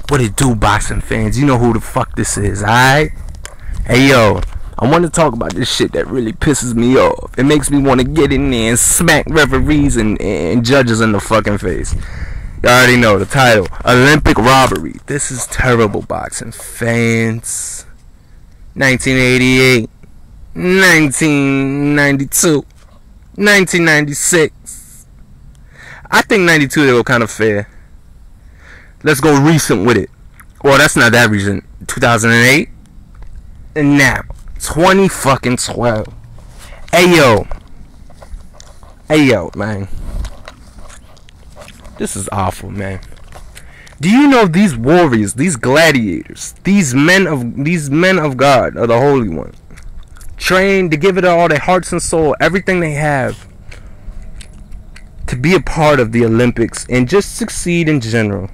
What it do, boxing fans? You know who the fuck this is, alright? Hey yo, I want to talk about this shit that really pisses me off. It makes me want to get in there and smack referees and judges in the fucking face. You already know the title, Olympic Robbery. This is terrible, boxing fans. 1988, 1992, 1996. I think 92 they were kind of fair. Let's go recent with it. Well, that's not that recent. 2008. And now, 2012. Hey yo, man. This is awful, man. Do you know these warriors, these gladiators, these men of God, are the Holy One, trained to give it all their hearts and soul, everything they have, to be a part of the Olympics and just succeed in general.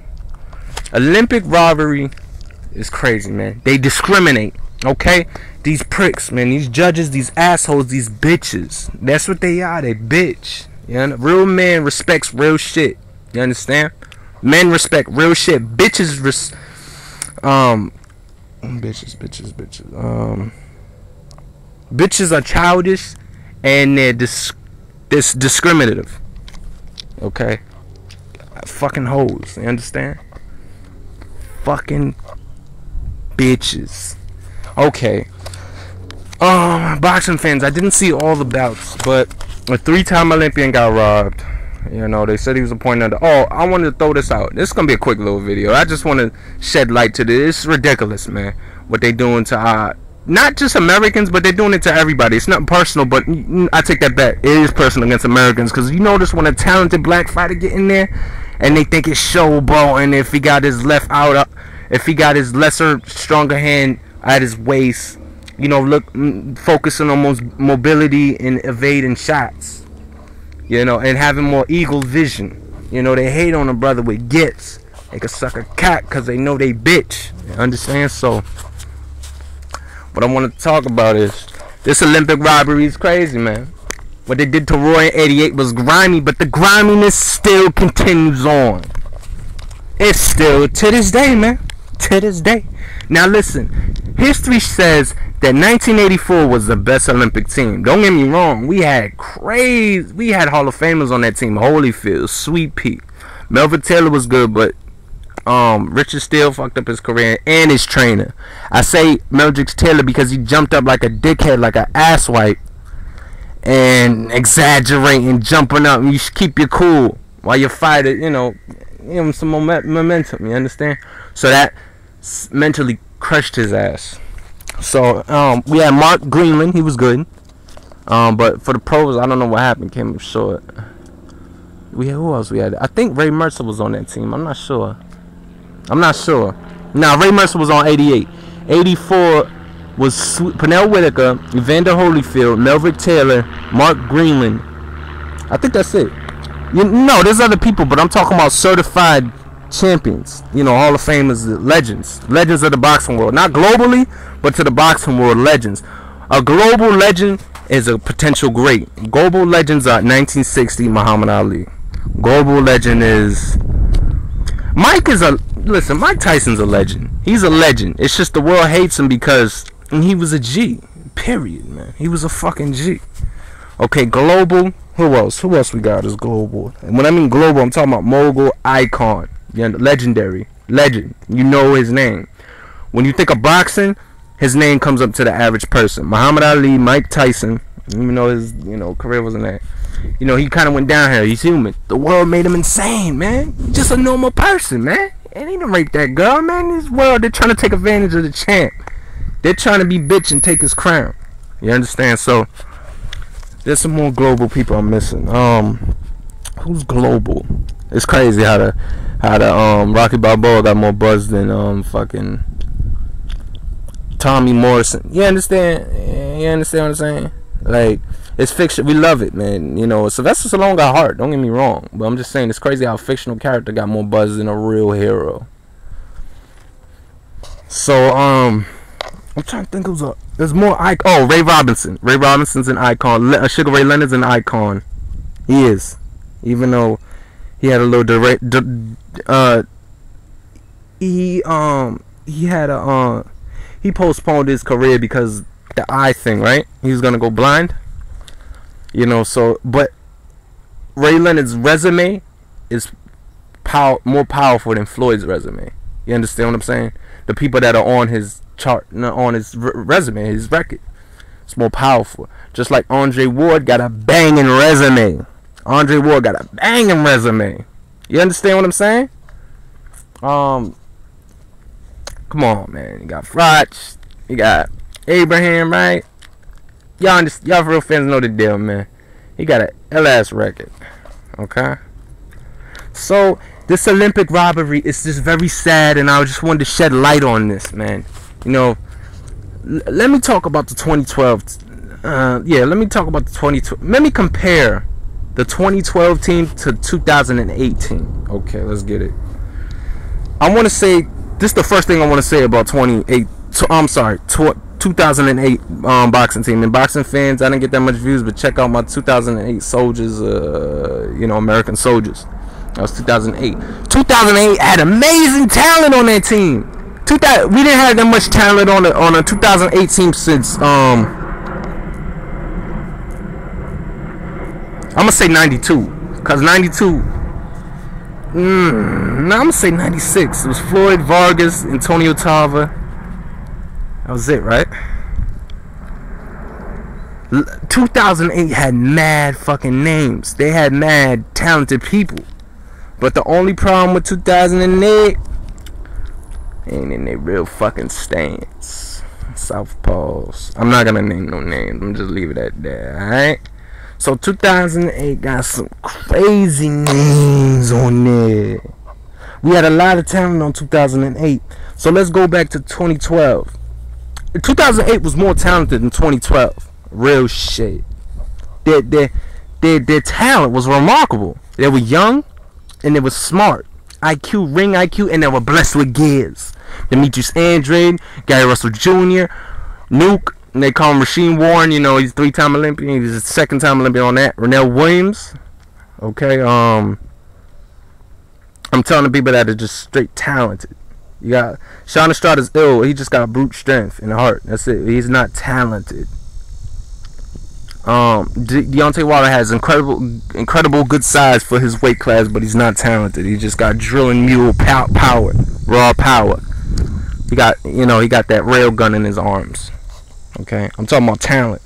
Olympic robbery is crazy, man. They discriminate, okay? These pricks, man, these judges, these assholes, these bitches. That's what they are. They bitch. You know? Real man respects real shit. You understand? Men respect real shit. Bitches bitches are childish and they're discriminative. Okay? Fucking hoes. You understand? Fucking bitches. Okay. Boxing fans, I didn't see all the bouts, but a 3-time Olympian got robbed. You know, they said he was appointed. Oh, I wanted to throw this out. This is gonna be a quick little video. I just want to shed light to this. It's ridiculous, man. What they doing to not just Americans, but they're doing it to everybody. It's not personal, but I take that back. It is personal against Americans, because you notice when a talented black fighter get in there and they think it's showboat, and if he got his left out, if he got his lesser, stronger hand at his waist, you know, focusing on mobility and evading shots. You know, and having more eagle vision. You know, they hate on a brother with gets. They could suck a cat because they know they bitch. You understand? So, what I want to talk about is this Olympic robbery is crazy, man. What they did to Roy in '88 was grimy, but the griminess still continues on. It's still to this day, man. To this day. Now listen, history says that 1984 was the best Olympic team. Don't get me wrong, we had Hall of Famers on that team. Holyfield, Sweet Pea, Melvin Taylor was good, but Richard Steele fucked up his career and his trainer. I say Melvin Taylor because he jumped up like a dickhead, like an asswipe, and exaggerating, jumping up. You should keep your cool while you fight it. You know, give him some momentum. You understand? So that mentally crushed his ass. So we had Mark Greenland, he was good, but for the pros, I don't know what happened, came up short. Who else we had? I think Ray Mercer was on that team. I'm not sure. Now Ray Mercer was on '88. '84 was Pernell Whitaker, Evander Holyfield, Melvin Taylor, Mark Greenland. I think that's it. No, there's other people, but I'm talking about certified champions, you know, Hall of Famers, legends of the boxing world, not globally, but to the boxing world, legends. A global legend is a potential great. Global legends are 1960 Muhammad Ali. Global legend is Mike Tyson's a legend. He's a legend. It's just the world hates him because he was a G. Period, man. He was a fucking G. Okay, global. Who else we got is global? And when I mean global, I'm talking about mogul, icon. Yeah, legendary legend. You know his name. When you think of boxing, his name comes up to the average person. Muhammad Ali, Mike Tyson. Even though his career wasn't that. You know, he kind of went down here. He's human. The world made him insane, man. He's just a normal person, man. And he didn't rape that girl, man. This world, they're trying to take advantage of the champ. They're trying to be bitch and take his crown. You understand? So there's some more global people I'm missing. Who's global? It's crazy how the Rocky Balboa got more buzz than fucking Tommy Morrison. You understand? You understand what I'm saying? Like, it's fiction. We love it, man. You know, Sylvester Stallone got heart. Don't get me wrong, but I'm just saying it's crazy how a fictional character got more buzz than a real hero. So I'm trying to think who's up. There's more icon. Oh, Ray Robinson. Ray Robinson's an icon. Sugar Ray Leonard's an icon. He is, even though he had a little he postponed his career because the eye thing, right? He was gonna go blind. You know, so but Ray Leonard's resume is more powerful than Floyd's resume. You understand what I'm saying? The people that are on his chart, on his resume, his record, it's more powerful. Just like Andre Ward got a banging resume. Andre Ward got a banging resume. You understand what I'm saying? Come on, man. You got Frotch, you got Abraham, right? Y'all real fans know the deal, man. He got a LS record. Okay? So, this Olympic robbery is just very sad, and I just wanted to shed light on this, man. You know, let me talk about the 2012. Let me talk about the 2012. Let me compare the 2012 team to 2018. Okay, let's get it. I want to say, this is the first thing I want to say about 2008 boxing team. And boxing fans, I didn't get that much views, but check out my 2008 soldiers, American soldiers. That was 2008. 2008 had amazing talent on that team. We didn't have that much talent on a 2008 team since I'm gonna say 92, cause 92. I'm gonna say 96. It was Floyd, Vargas, Antonio Tarver. That was it, right? 2008 had mad fucking names. They had mad talented people. But the only problem with 2008 ain't in their real fucking stance. Southpaws. I'm not gonna name no names. I'm just leave it at that, alright? So 2008 got some crazy names on there. We had a lot of talent on 2008. So let's go back to 2012. 2008 was more talented than 2012. Real shit. Their talent was remarkable. They were young and they were smart. IQ, ring IQ, and they were blessed with gears. Demetrius Andrade, Gary Russell Jr., Nuke, and they call him Rasheem Warren. You know, he's 3-time Olympian. He's a 2nd-time Olympian on that. Rennell Williams. Okay, I'm telling the people that are just straight talented. You got Sean Estrada's ill. He just got brute strength and heart. That's it. He's not talented. Deontay Wilder has incredible good size for his weight class, but he's not talented. He just got drilling mule power, raw power. He got that rail gun in his arms. Okay, I'm talking about talent.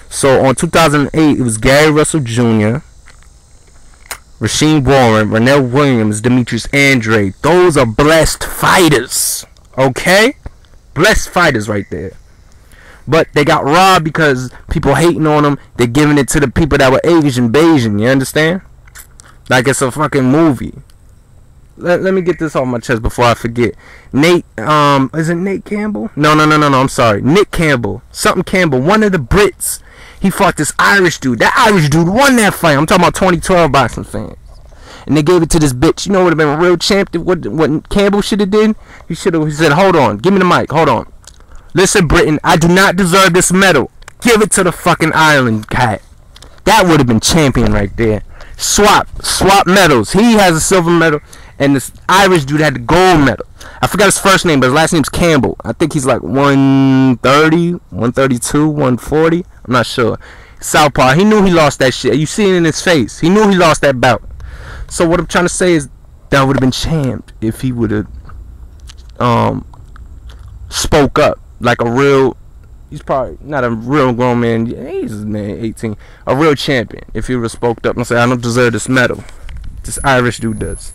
So on 2008, it was Gary Russell Jr., Rasheem Warren, Rennell Williams, Demetrius Andrade. Those are blessed fighters. Okay, blessed fighters right there. But they got robbed because people hating on them. They're giving it to the people that were Asian, Bayesian. You understand? Like it's a fucking movie. Let me get this off my chest before I forget. Nate, is it Nate Campbell? No, I'm sorry. Nick Campbell. Something Campbell. One of the Brits. He fought this Irish dude. That Irish dude won that fight. I'm talking about 2012 boxing fans. And they gave it to this bitch. You know what would have been a real champ? What Campbell should have did? He said, hold on. Give me the mic. Hold on. Listen, Britain, I do not deserve this medal. Give it to the fucking Ireland cat. That would have been champion right there. Swap medals. He has a silver medal, and this Irish dude had the gold medal. I forgot his first name, but his last name's Campbell. I think he's like 130, 132, 140. I'm not sure. Southpaw. He knew he lost that shit. You see it in his face. He knew he lost that bout. So what I'm trying to say is that would have been champed if he would have spoke up. Like a real, he's probably not a real grown man. He's man 18, a real champion. If he would have spoke up and said, "I don't deserve this medal," this Irish dude does.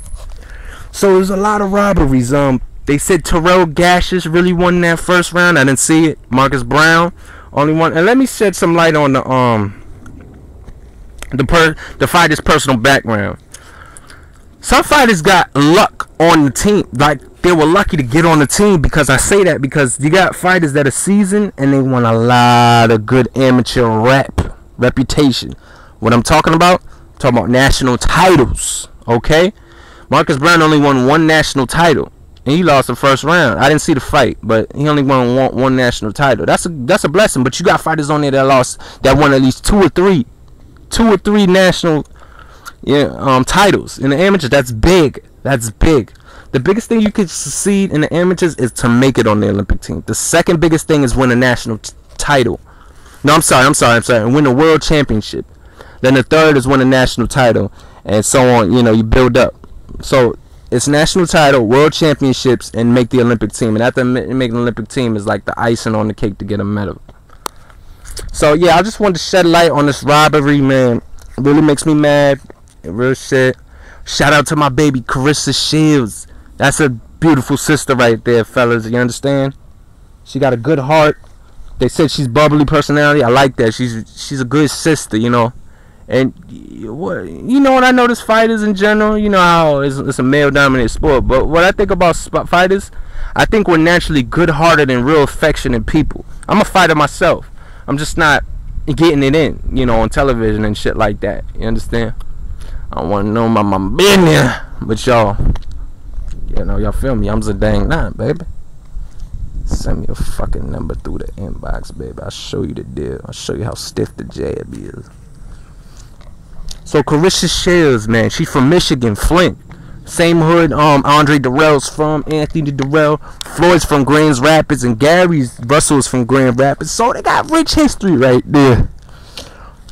So there's a lot of robberies. They said Terrell Gassius really won that first round. I didn't see it. Marcus Brown only won. And let me shed some light on the fighter's personal background. Some fighters got luck on the team. Like, they were lucky to get on the team, because I say that because you got fighters that are seasoned and they won a lot of good amateur reputation. What I'm talking about national titles. Okay, Marcus Brown only won one national title, and he lost the first round. I didn't see the fight, but he only won one national title. That's a blessing. But you got fighters on there that won at least two or three national titles in the amateurs. That's big. That's big. The biggest thing you could succeed in the amateurs is to make it on the Olympic team. The second biggest thing is win a national title. No, I'm sorry. Win a world championship. Then the third is win a national title, and so on. You know, you build up. So it's national title, world championships, and make the Olympic team. And after making the Olympic team is like the icing on the cake to get a medal. So yeah, I just wanted to shed light on this robbery, man. It really makes me mad. Real shit. Shout out to my baby Carissa Shields. That's a beautiful sister right there, fellas. You understand? She got a good heart. They said she's bubbly personality. I like that. She's a good sister, you know. And you know what I notice fighters in general, you know how it's a male-dominated sport. But what I think about fighters, I think we're naturally good-hearted and real affectionate people. I'm a fighter myself. I'm just not getting it in, you know, on television and shit like that. You understand? I don't want to know my business, but y'all, you know, y'all feel me? I'm a dang nine, baby. Send me a fucking number through the inbox, baby. I'll show you the deal. I'll show you how stiff the jab is. So Carissa Shields, man, she's from Michigan, Flint. Same hood Andre Durrell's from, Anthony Durrell. Floyd's from Grand Rapids, and Gary Russell's from Grand Rapids. So they got rich history right there.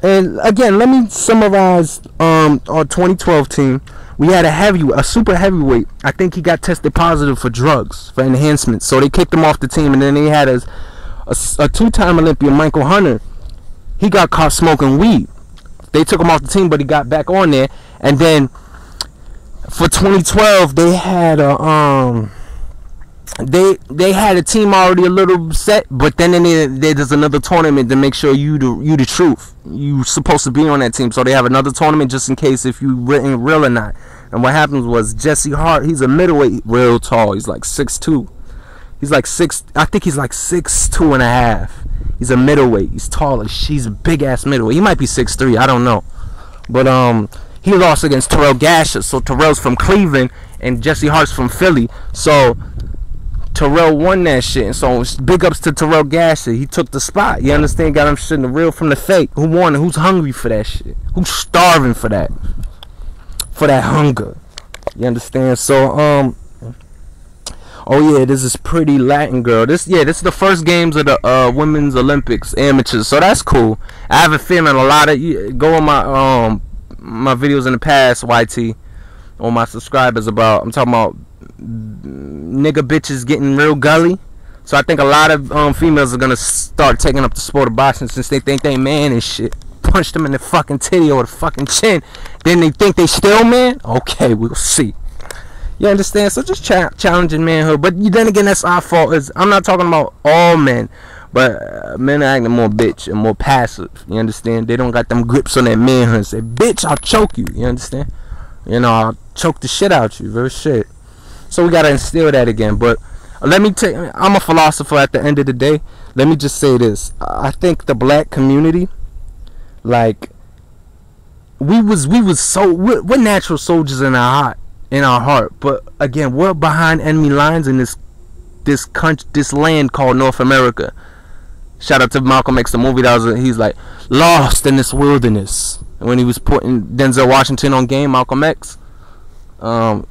And again, let me summarize our 2012 team. We had a super heavyweight. I think he got tested positive for drugs, for enhancement. So they kicked him off the team, and then they had a two-time Olympian, Michael Hunter. He got caught smoking weed. They took him off the team, but he got back on there. And then for 2012, they had a team already a little set, but then there's another tournament to make sure you the truth. You supposed to be on that team, so they have another tournament just in case if you real or not. And what happens was Jesse Hart, he's a middleweight, real tall. He's like 6'2". He's like I think he's like 6'2 and a half. He's a middleweight. He's taller. He's a big ass middleweight. He might be 6'3". I don't know, but he lost against Terrell Gasher. So Terrell's from Cleveland and Jesse Hart's from Philly. So Terrell won that shit, and so big ups to Terrell Gasher. He took the spot. You understand? Got him shit in the real from the fake. Who won it? Who's hungry for that shit? Who's starving for that? For that hunger. You understand? So oh yeah, this is pretty Latin girl. This is the first games of the women's Olympics amateurs. So that's cool. I have a feeling a lot of you go on my videos in the past, YT, on my subscribers about, I'm talking about nigga bitches getting real gully. So I think a lot of females are gonna start taking up the sport of boxing since they think they man and shit. Punch them in the fucking titty or the fucking chin, then they think they still man. Okay, we'll see. You understand? So just challenging manhood. But then again, that's our fault. I'm not talking about all men, but men are acting more bitch and more passive. You understand? They don't got them grips on that manhood. Say, bitch, I'll choke you. You understand? You know, I'll choke the shit out you. Real shit. So we gotta instill that again. But let me tell you, I'm a philosopher at the end of the day. Let me just say this. I think the black community, like, we're natural soldiers in our heart, but again, we're behind enemy lines in this land called North America. Shout out to Malcolm X, the movie he's like lost in this wilderness. And when he was putting Denzel Washington on game, Malcolm X, I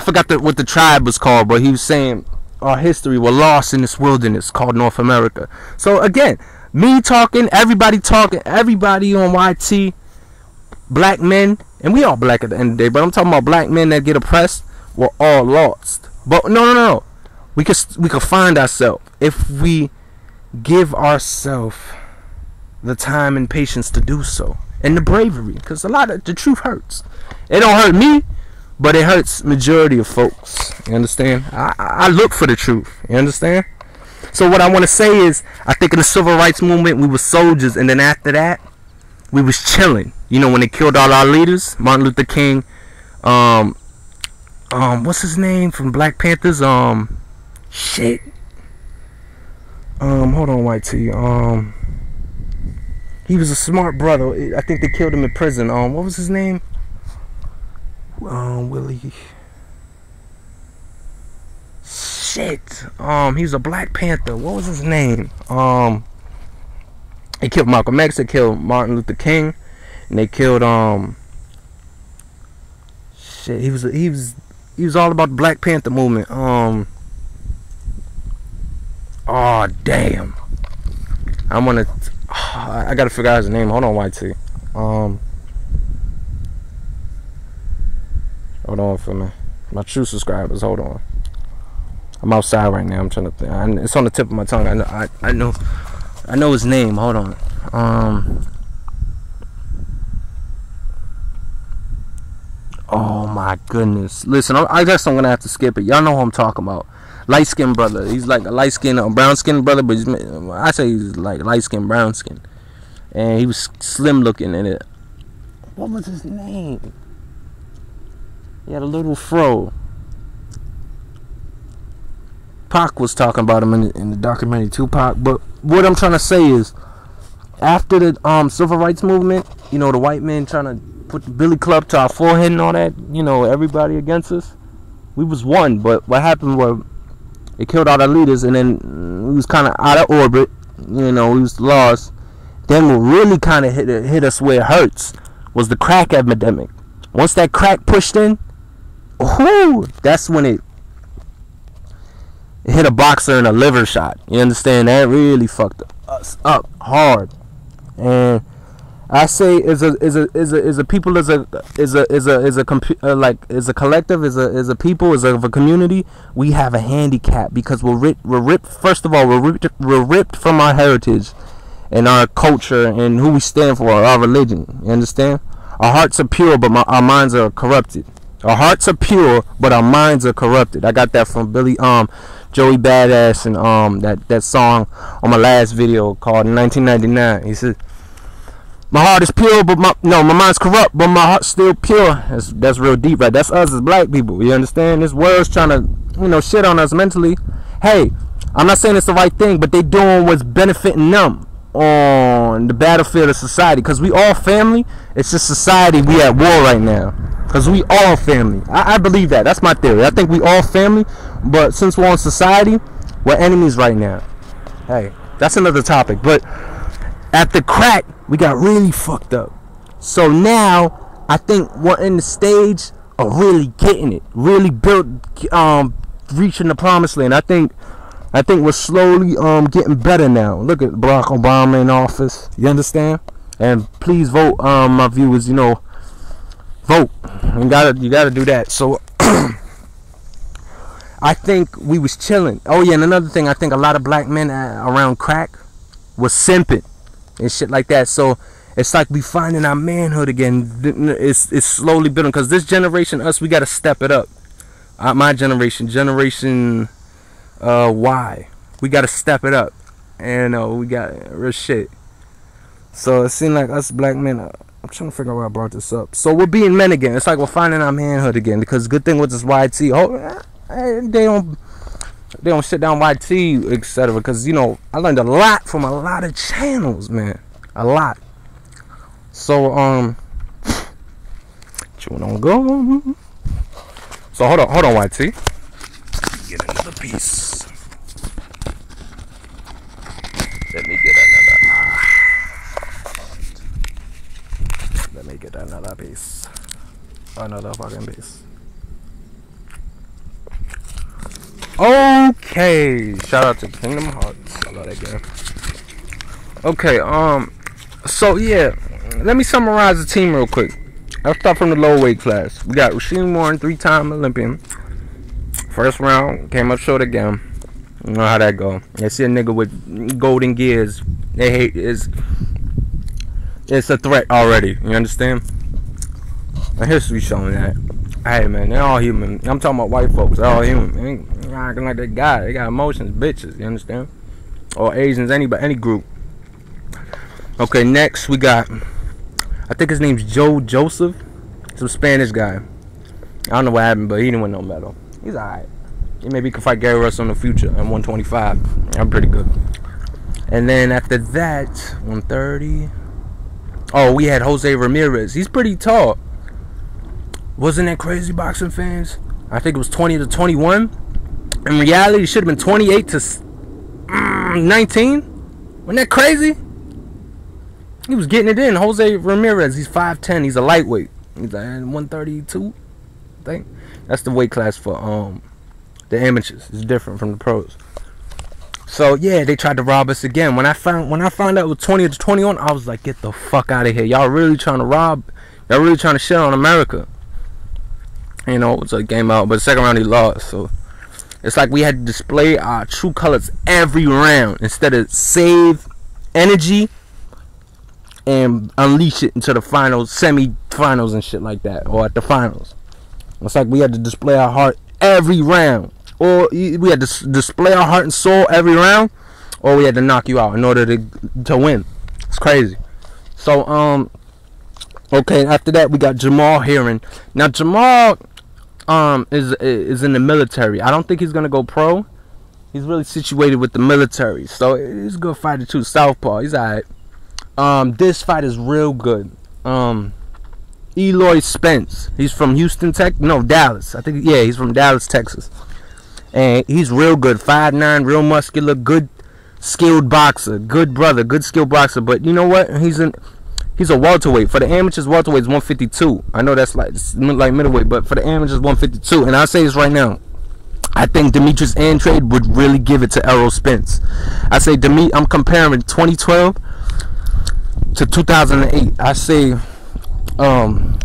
forgot what the tribe was called, but he was saying our history, we're lost in this wilderness called North America. So again, me talking, everybody on YT, black men, and we all black at the end of the day, but I'm talking about black men that get oppressed. We're all lost. But no. We could find ourselves if we give ourselves the time and patience to do so, and the bravery, because a lot of the truth hurts. It don't hurt me, but it hurts majority of folks. You understand? I look for the truth. You understand? So what I want to say is, I think in the civil rights movement we were soldiers, and then after that we was chilling. You know, when they killed all our leaders, Martin Luther King, what's his name from Black Panthers? Shit. Hold on, YT. He was a smart brother. I think they killed him in prison. What was his name? Willie. Shit. He was a Black Panther. What was his name? They killed Malcolm X. They killed Martin Luther King. And they killed shit. He was all about the Black Panther movement. Oh damn. I gotta figure out his name. Hold on, YT. Hold on for me. My true subscribers. Hold on. I'm outside right now. I'm trying to think. It's on the tip of my tongue. I know his name. Hold on. Oh my goodness. Listen, I guess I'm gonna have to skip it. Y'all know who I'm talking about. Light skinned brother. He's like a light skinned, brown skinned brother, but I say he's like light skinned, brown skinned, and he was slim looking in it. What was his name? He had a little fro. Pac was talking about him in the documentary, Tupac. But what I'm trying to say is, after the civil rights movement, you know, the white men trying to put the billy club to our forehead and all that, you know, everybody against us, we was one. But what happened was, it killed all our leaders, and then we was kind of out of orbit, you know, we was lost. Then what really kind of hit us where it hurts was the crack epidemic. Once that crack pushed in, whoo, that's when it hit a boxer in a liver shot. You understand? That really fucked us up hard. And I say, as a people, as a collective, as a people, as a community, we have a handicap because we're ripped. First of all, we're ripped from our heritage and our culture and who we stand for, our religion. You understand? Our hearts are pure, but our minds are corrupted. Our hearts are pure, but our minds are corrupted. I got that from Joey Badass, and that song on my last video called 1999. He said, my heart is pure, but my mind's corrupt, but my heart's still pure. That's real deep, right? That's us as black people. You understand? This world's trying to, you know, shit on us mentally. Hey, I'm not saying it's the right thing, but they doing what's benefiting them on the battlefield of society. Because we all family. It's just society we at war right now. Because we all family. I believe that. That's my theory. I think we all family. But since we're on society, we're enemies right now. Hey, that's another topic. But at the crack, we got really fucked up. So now, I think we're in the stage of really getting it. Really reaching the promised land. I think we're slowly getting better now. Look at Barack Obama in office. You understand? And please vote, my viewers, you know. Vote. You gotta do that. So I think we was chilling. Oh yeah, and another thing, I think a lot of black men around crack was simping and shit like that. So it's like we finding our manhood again. It's slowly building, because this generation, us, we gotta step it up. My generation Y, we gotta step it up, and we got real shit. So it seemed like us black men, I'm trying to figure out why I brought this up. So we're being men again. It's like we're finding our manhood again. Because good thing with this YT, they don't shut down YT, etc. Because, you know, I learned a lot from a lot of channels, man. A lot. So chewing on gum. So hold on, YT. Get another piece. Let me get another piece. Another fucking piece. Okay. Shout out to Kingdom Hearts. I love that game. Okay, so yeah, let me summarize the team real quick. I'll start from the low weight class. We got Rasheem Warren, 3-time Olympian. First round, came up short again. You know how that go. They see a nigga with golden gears. They hate it's a threat already. You understand? The history showing that. Hey man, they're all human. I'm talking about white folks. They're all human. They ain't acting like they got it. They got emotions, bitches. You understand? Or Asians, anybody, any group. Okay, next we got, I think his name's Joseph. Some Spanish guy. I don't know what happened, but he didn't win no medal. He's alright. He maybe could fight Gary Russell in the future at 125. I'm pretty good. And then after that, 130. Oh, we had Jose Ramirez. He's pretty tall. Wasn't that crazy, boxing fans? I think it was 20-21. In reality, it should have been 28 to 19. Wasn't that crazy? He was getting it in. Jose Ramirez, he's 5'10". He's a lightweight. He's like 132. I think that's the weight class for the amateurs. It's different from the pros. So yeah, they tried to rob us again. When I found out it was 20 to 21, I was like, get the fuck out of here. Y'all really trying to rob? Y'all really trying to shit on America? You know, it was a game out, but the second round he lost. So it's like we had to display our true colors every round instead of save energy and unleash it into the finals, semi-finals and shit like that, or at the finals. It's like we had to display our heart every round, or we had to display our heart and soul every round, or we had to knock you out in order to win. It's crazy. So okay, after that we got Jamal Herring. Now Jamal is in the military. I don't think he's gonna go pro. He's really situated with the military, so he's a good fighter too. Southpaw, he's alright. This fight is real good. Eloy Spence, he's from Houston, Dallas. I think, yeah, he's from Dallas, Texas. And he's real good. 5'9", real muscular, good skilled boxer, good brother, good skilled boxer. But you know what? He's a welterweight. For the amateurs, welterweight is 152. I know that's like middleweight, but for the amateurs, 152. And I'll say this right now. I think Demetrius Andrade would really give it to Errol Spence. I say I'm comparing 2012 to 2008. I say, oh,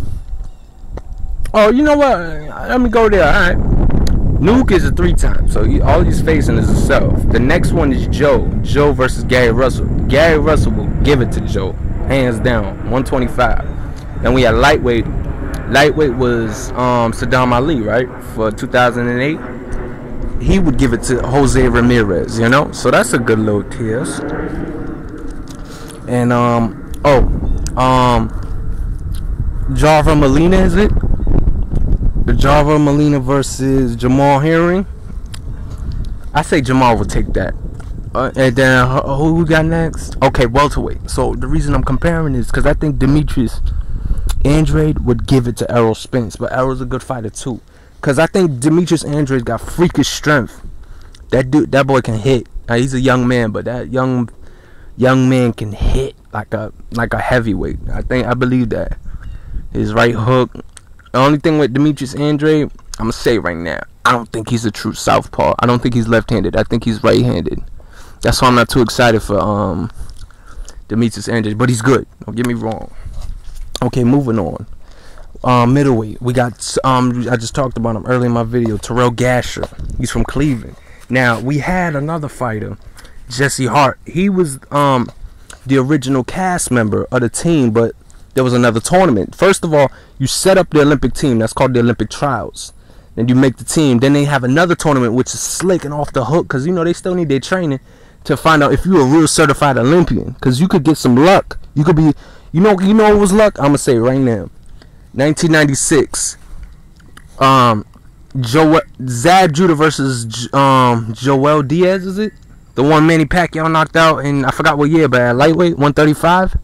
you know what? Let me go there. All right. Nuke is a 3-time, so all he's facing is himself. The next one is Joe. Joe versus Gary Russell. Gary Russell will give it to Joe, hands down, 125. Then we had lightweight. Lightweight was Saddam Ali, right, for 2008. He would give it to Jose Ramirez, you know. So that's a good little test. And Java Molina, is it? The Java Molina versus Jamal Herring. I say Jamal will take that. And then who we got next? Okay, welterweight. So the reason I'm comparing is because I think Demetrius Andrade would give it to Errol Spence, but Errol's a good fighter too. Because I think Demetrius Andrade got freakish strength. That boy can hit. He's a young man, but that young man can hit like a heavyweight. I believe that. His right hook. The only thing with Demetrius Andrade, I'm gonna say right now, I don't think he's a true southpaw. I don't think he's left-handed. I think he's right-handed. That's why I'm not too excited for Demetrius Andrade, but he's good. Don't get me wrong. Okay, moving on. Middleweight, we got I just talked about him earlier in my video, Terrell Gasher. He's from Cleveland. Now we had another fighter, Jesse Hart. He was the original cast member of the team, but there was another tournament. First of all, you set up the Olympic team. That's called the Olympic trials. Then you make the team. Then they have another tournament, which is slick and off the hook, because you know they still need their training to find out if you're a real certified Olympian, because you could get some luck. You could be, you know what was luck? I'm gonna say it right now. 1996, Zab Judah versus Joel Diaz, is it? The one Manny Pacquiao knocked out in, I forgot what year, but at lightweight, 135.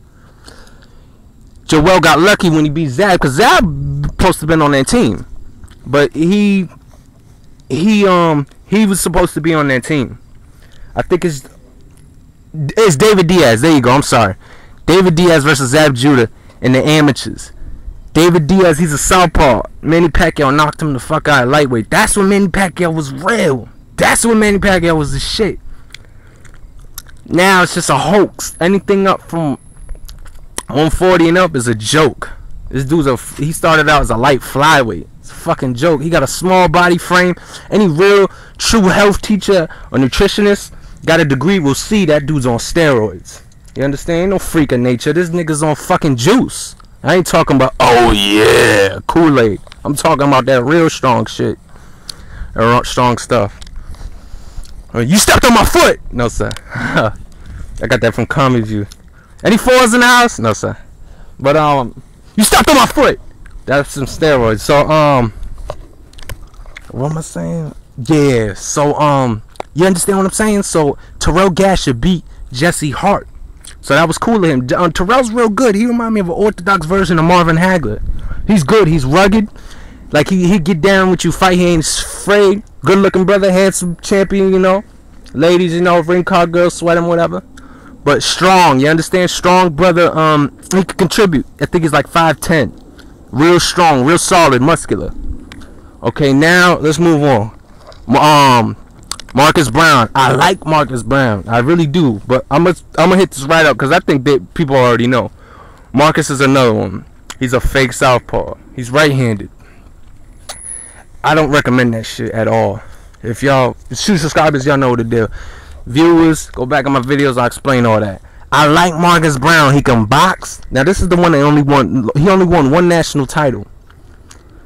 Joel got lucky when he beat Zab, because Zab supposed to have been on that team, but he was supposed to be on that team. I think it's David Diaz. There you go. I'm sorry. David Diaz versus Zab Judah in the amateurs. David Diaz, he's a southpaw. Manny Pacquiao knocked him the fuck out of lightweight. That's when Manny Pacquiao was real. That's when Manny Pacquiao was the shit. Now it's just a hoax. Anything up from 140 and up is a joke. This dude's he started out as a light flyweight. It's a fucking joke. He got a small body frame. Any real true health teacher or nutritionist got a degree will see that dude's on steroids. You understand? Ain't no freak of nature. This nigga's on fucking juice. I ain't talking about, oh yeah, Kool-Aid. I'm talking about that real strong shit. That strong stuff. You stepped on my foot! No, sir. I got that from Comedy View. Any fours in the house? No, sir. But, you stepped on my foot! That's some steroids. So, what am I saying? Yeah, so, you understand what I'm saying? So, Terrell Gasher beat Jesse Hart. So that was cool of him. Terrell's real good. He remind me of an orthodox version of Marvin Hagler. He's good. He's rugged. Like he get down with you, fight. He ain't afraid. Good looking brother, handsome champion. You know, ladies. You know, ring card girls sweat him, whatever. But strong. You understand? Strong brother. He could contribute. I think he's like 5'10". Real strong. Real solid. Muscular. Okay, now let's move on. Marcus Brown. I like Marcus Brown. I really do. But I'm gonna hit this right up because I think that people already know. Marcus is another one. He's a fake southpaw. He's right-handed. I don't recommend that shit at all. If y'all shoot subscribers, y'all know what to do. Viewers, go back in my videos. I'll explain all that. I like Marcus Brown. He can box. Now this is the one that he only won one national title.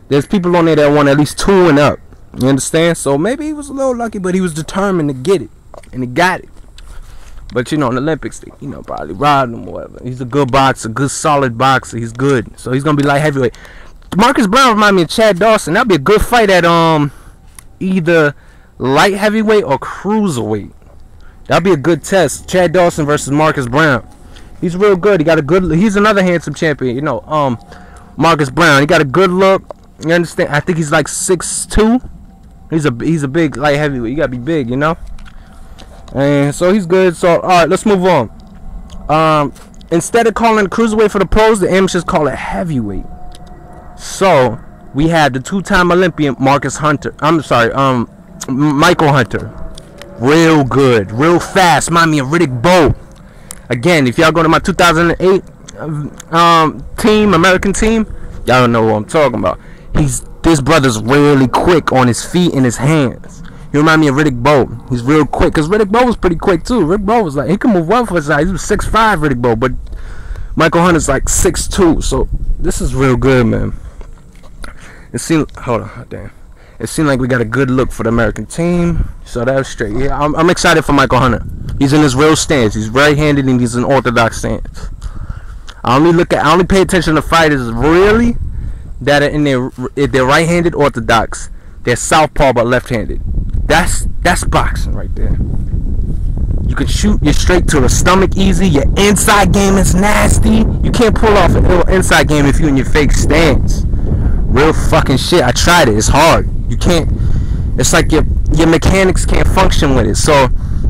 There's people on there that won at least 2 and up. You understand? So maybe he was a little lucky, but he was determined to get it, and he got it. But you know, in the Olympics, they, you know, probably robbed him or whatever. He's a good boxer, good solid boxer. He's good, so he's gonna be light heavyweight. Marcus Brown reminds me of Chad Dawson. That'd be a good fight at either light heavyweight or cruiserweight. That'd be a good test. Chad Dawson versus Marcus Brown. He's real good. He got a good. He's another handsome champion. You know, Marcus Brown. He got a good look. You understand? I think he's like 6'2". He's a big light heavyweight. You gotta be big, you know. And so he's good. So all right, let's move on. Instead of calling it cruiserweight for the pros, the amateurs call it heavyweight. So we had the 2-time Olympian Marcus Hunter. I'm sorry, Michael Hunter. Real good, real fast. Remind me of Riddick Bowe. Again, if y'all go to my 2008 team, American team, y'all don't know what I'm talking about. This brother's really quick on his feet and his hands. He remind me of Riddick Bowe. He's real quick, because Riddick Bowe was pretty quick too. Riddick Bowe was like, he can move well for his size. He was 6'5", Riddick Bowe, but Michael Hunter's like 6'2". So this is real good, man. It seemed, hold on, damn. It seemed like we got a good look for the American team. So that was straight. Yeah, I'm excited for Michael Hunter. He's in his real stance. He's right-handed and he's an orthodox stance. I only pay attention to fighters really that are if they're right-handed orthodox. They're southpaw but left-handed. That's boxing right there. You can shoot your straight to the stomach easy. Your inside game is nasty. You can't pull off an ill inside game if you're in your fake stance. Real fucking shit. I tried it. It's hard. You can't. It's like your mechanics can't function with it. So,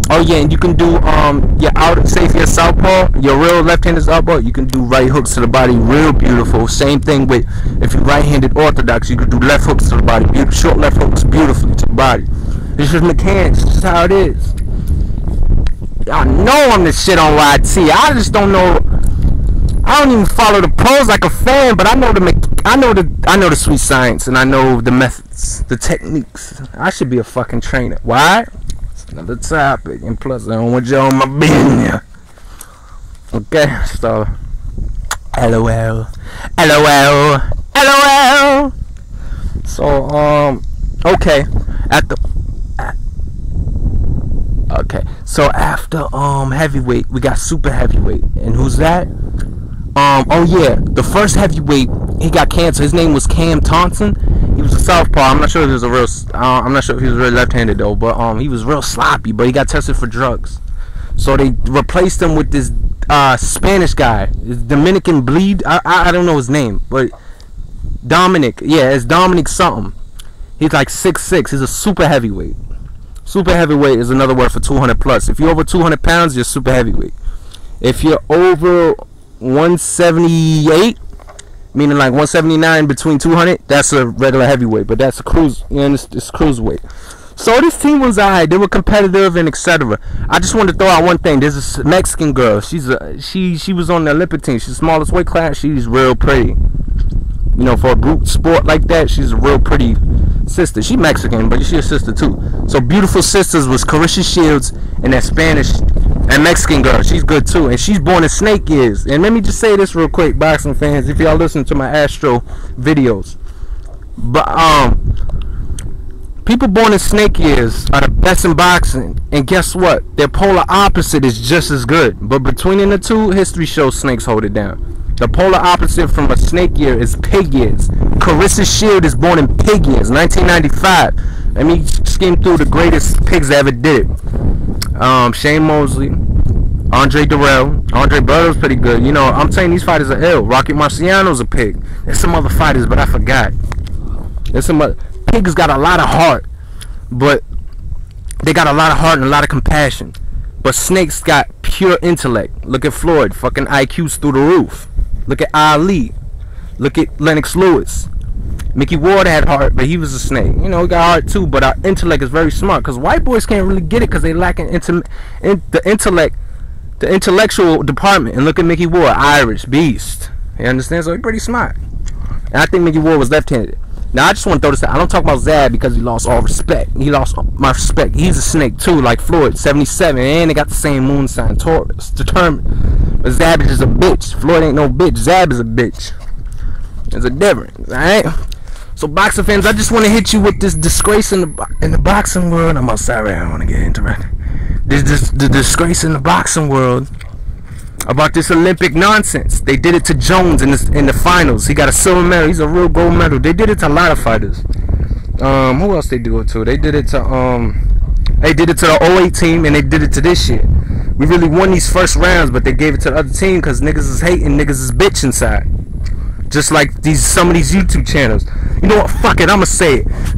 oh yeah, and you can do your out. Say if you're southpaw, your real left-handed southpaw, you can do right hooks to the body, real beautiful. Same thing with if you're right-handed orthodox, you can do left hooks to the body, short left hooks beautifully to the body. It's just mechanics. It's just how it is. I know I'm the shit on YT. I just don't know. I don't even follow the pros like a fan, but I know the sweet science, and I know the methods, the techniques. I should be a fucking trainer. Why? It's another topic, and plus I don't want you on my business. Okay, so LOL. So okay, so after heavyweight, we got super heavyweight, and who's that? Oh yeah, the first heavyweight, he got cancer. His name was Cam Thompson. He was a southpaw. I'm not sure if he was a real. I'm not sure if he was really left-handed though. But he was real sloppy. But he got tested for drugs, so they replaced him with this Spanish guy, this Dominican bleed. I don't know his name, but Dominic. Yeah, it's Dominic something. He's like 6'6". He's a super heavyweight. Super heavyweight is another word for 200 plus. If you're over 200 pounds, you're super heavyweight. If you're over 178, meaning like 179 between 200, that's a regular heavyweight, but that's a cruise, you know, it's cruiserweight. So this team was alright. They were competitive and etc. I just wanted to throw out one thing. There's a Mexican girl. She was on the Olympic team. She's the smallest weight class. She's real pretty. You know, for a group sport like that, she's a real pretty sister. She Mexican, but she's a sister too. So beautiful sisters was Carissa Shields and that Spanish and Mexican girl. She's good too, and she's born in snake years. And let me just say this real quick, boxing fans, if y'all listen to my Astro videos, but people born in snake years are the best in boxing, and guess what? Their polar opposite is just as good. But between the two, history shows snakes hold it down. The polar opposite from a snake year is pig years. Carissa Shield is born in pig years, 1995. Let me skim through the greatest pigs that ever did it. Shane Mosley, Andre Durrell, Andre Berto's pretty good. You know, I'm saying these fighters are ill. Rocky Marciano's a pig. There's some other fighters, but I forgot. There's some other. Pigs got a lot of heart, but they got a lot of heart and a lot of compassion. But snakes got pure intellect. Look at Floyd, fucking IQ's through the roof. Look at Ali. Look at Lennox Lewis. Mickey Ward had heart, but he was a snake. You know, he got heart too, but our intellect is very smart. Because white boys can't really get it because they lack the intellect, the intellectual department. And look at Mickey Ward, Irish beast. You understand? So he's pretty smart. And I think Mickey Ward was left-handed. Now I just want to throw this out. I don't talk about Zab because he lost all respect. He lost my respect. He's a snake too, like Floyd, 77, and they got the same moon sign, Taurus, determined. But Zab is just a bitch. Floyd ain't no bitch. Zab is a bitch. There's a difference, alright? So boxing fans, I just want to hit you with this disgrace in the boxing world. I'm outside right now. I don't want to get into it. The disgrace in the boxing world about this Olympic nonsense. They did it to Jones in the finals. He got a silver medal. He's a real gold medal. They did it to a lot of fighters. Who else they do it to? They did it to the 08 team, and they did it to this shit. We really won these first rounds, but they gave it to the other team because niggas is hating, niggas is bitch inside. Just like some of these YouTube channels. You know what? Fuck it. I'ma say it.